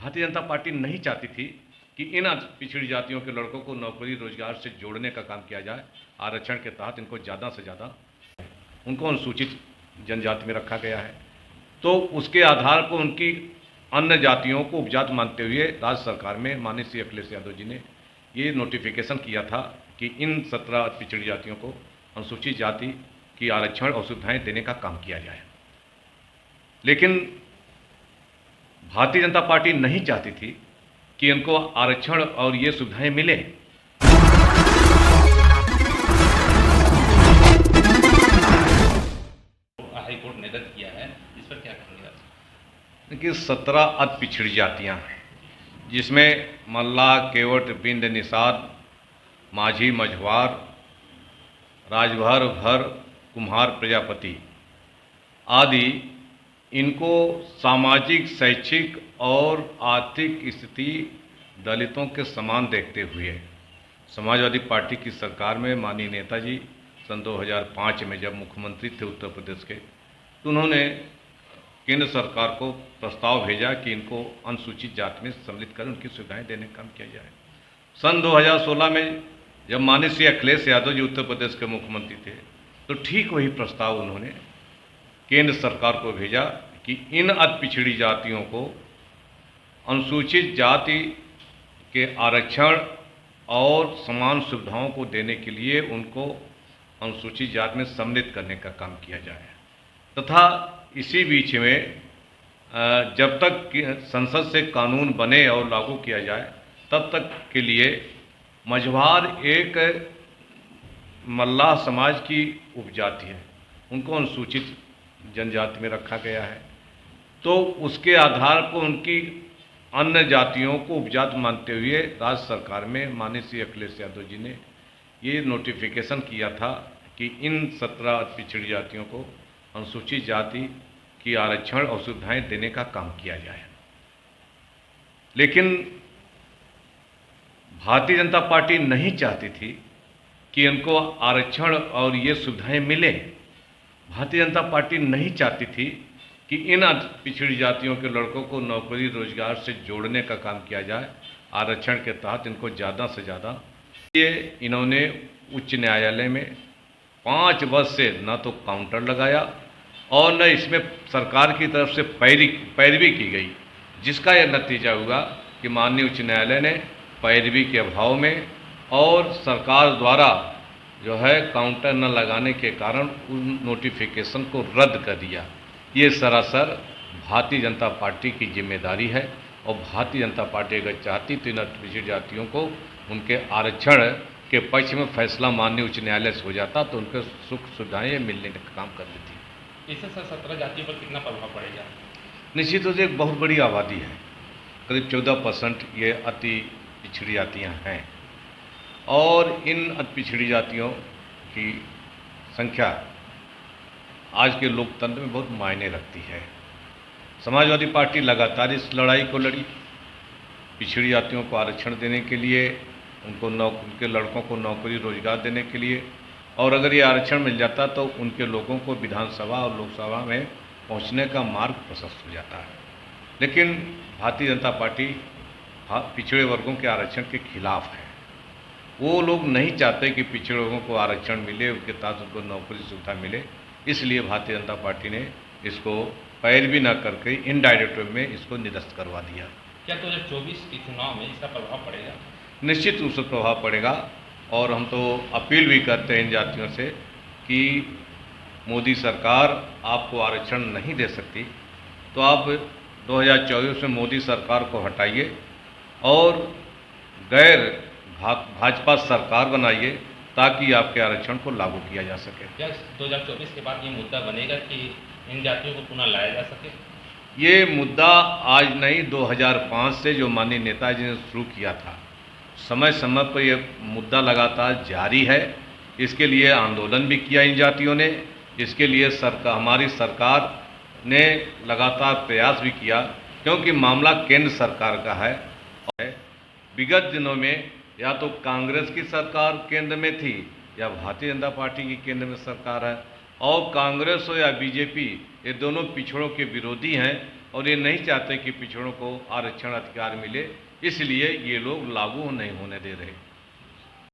Bharatiya Janata party नहीं चाहती थी कि इन पिछड़ी जातियों के लड़कों को नौकरी रोजगार से जोड़ने का काम किया जाए। आरक्षण के तहत इनको ज़्यादा से ज़्यादा उनको अनुसूचित जनजाति में रखा गया है। तो उसके आधार पर उनकी अन्य जातियों को उपजात मानते हुए राज्य सरकार में माननीय श्री अखिलेश यादव जी ने ये नोटिफिकेशन किया था कि इन 17 पिछड़ी जातियों को अनुसूचित जाति की आरक्षण और सुविधाएं देने का काम किया जाए। लेकिन भारतीय जनता पार्टी नहीं चाहती थी कि इनको आरक्षण और ये सुविधाएं मिले। हाईकोर्ट ने रद्द किया है, इस पर क्या कहेंगे आप? देखिए 17 अति पिछड़ी जातियाँ हैं, जिसमें मल्लाह, केवट, बिंद, निषाद, माझी, मझवार, राजभर, भर, कुम्हार, प्रजापति आदि, इनको सामाजिक, शैक्षिक और आर्थिक स्थिति दलितों के समान देखते हुए समाजवादी पार्टी की सरकार में माननीय नेताजी सन 2005 में जब मुख्यमंत्री थे उत्तर प्रदेश के, तो उन्होंने केंद्र सरकार को प्रस्ताव भेजा कि इनको अनुसूचित जाति में सम्मिलित कर उनकी सुविधाएं देने का काम किया जाए। सन 2016 में जब माननीय श्री अखिलेश यादव जी उत्तर प्रदेश के मुख्यमंत्री थे, तो ठीक वही प्रस्ताव उन्होंने केंद्र सरकार को भेजा कि इन अति पिछड़ी जातियों को अनुसूचित जाति के आरक्षण और समान सुविधाओं को देने के लिए उनको अनुसूचित जाति में सम्मिलित करने का काम किया जाए। तथा इसी बीच में जब तक संसद से कानून बने और लागू किया जाए, तब तक के लिए मझवार एक मल्लाह समाज की उपजाति है, उनको अनुसूचित जनजाति में रखा गया है। तो उसके आधार पर उनकी अन्य जातियों को उपजात मानते हुए राज्य सरकार में माननीय श्री अखिलेश यादव जी ने ये नोटिफिकेशन किया था कि इन 17 पिछड़ी जातियों को अनुसूचित जाति की आरक्षण और सुविधाएं देने का काम किया जाए। लेकिन भारतीय जनता पार्टी नहीं चाहती थी कि इनको आरक्षण और ये सुविधाएं मिले। भारतीय जनता पार्टी नहीं चाहती थी कि इन पिछड़ी जातियों के लड़कों को नौकरी रोजगार से जोड़ने का काम किया जाए। आरक्षण के तहत इनको ज़्यादा से ज़्यादा ये इन्होंने उच्च न्यायालय में 5 वर्ष से न तो काउंटर लगाया और न इसमें सरकार की तरफ से पैरवी की गई, जिसका यह नतीजा हुआ कि माननीय उच्च न्यायालय ने पैरवी के अभाव में और सरकार द्वारा जो है काउंटर न लगाने के कारण उन नोटिफिकेशन को रद्द कर दिया। ये सरासर भारतीय जनता पार्टी की जिम्मेदारी है और भारतीय जनता पार्टी अगर चाहती तो इन पिछड़ी जातियों को उनके आरक्षण के पक्ष में फैसला माननीय उच्च न्यायालय से हो जाता तो उनके सुख सुविधाएं मिलने का काम कर देती। इससे सर 17 जातियों पर कितना प्रभाव पड़ेगा? निश्चित रूप से एक बहुत बड़ी आबादी है, करीब 14% ये अति पिछड़ी जातियाँ हैं और इन अति पिछड़ी जातियों की संख्या आज के लोकतंत्र में बहुत मायने रखती है। समाजवादी पार्टी लगातार इस लड़ाई को लड़ी, पिछड़ी जातियों को आरक्षण देने के लिए, उनके लड़कों को नौकरी रोजगार देने के लिए, और अगर ये आरक्षण मिल जाता तो उनके लोगों को विधानसभा और लोकसभा में पहुंचने का मार्ग प्रशस्त हो जाता है। लेकिन भारतीय जनता पार्टी पिछड़े वर्गों के आरक्षण के खिलाफ है। वो लोग नहीं चाहते कि पिछड़े लोगों को आरक्षण मिले, उनके साथ उनको नौकरी सुविधा मिले। इसलिए भारतीय जनता पार्टी ने इसको पैरवी न करके इनडायरेक्ट वे में इसको निरस्त करवा दिया। क्या 2024 के चुनाव में इसका प्रभाव पड़ेगा? निश्चित रूप से प्रभाव पड़ेगा और हम तो अपील भी करते हैं इन जातियों से कि मोदी सरकार आपको आरक्षण नहीं दे सकती, तो आप 2024 में मोदी सरकार को हटाइए और गैर भाजपा सरकार बनाइए ताकि आपके आरक्षण को लागू किया जा सके। क्या 2024 के बाद ये मुद्दा बनेगा कि इन जातियों को पुनः लाया जा सके? ये मुद्दा आज नहीं, 2005 से जो माननीय नेताजी ने शुरू किया था, समय समय पर यह मुद्दा लगातार जारी है। इसके लिए आंदोलन भी किया इन जातियों ने, इसके लिए हमारी सरकार ने लगातार प्रयास भी किया, क्योंकि मामला केंद्र सरकार का है। विगत दिनों में या तो कांग्रेस की सरकार केंद्र में थी या भारतीय जनता पार्टी की केंद्र में सरकार है, और कांग्रेस हो या बीजेपी, ये दोनों पिछड़ों के विरोधी हैं और ये नहीं चाहते कि पिछड़ों को आरक्षण अधिकार मिले, इसलिए ये लोग लागू नहीं होने दे रहे।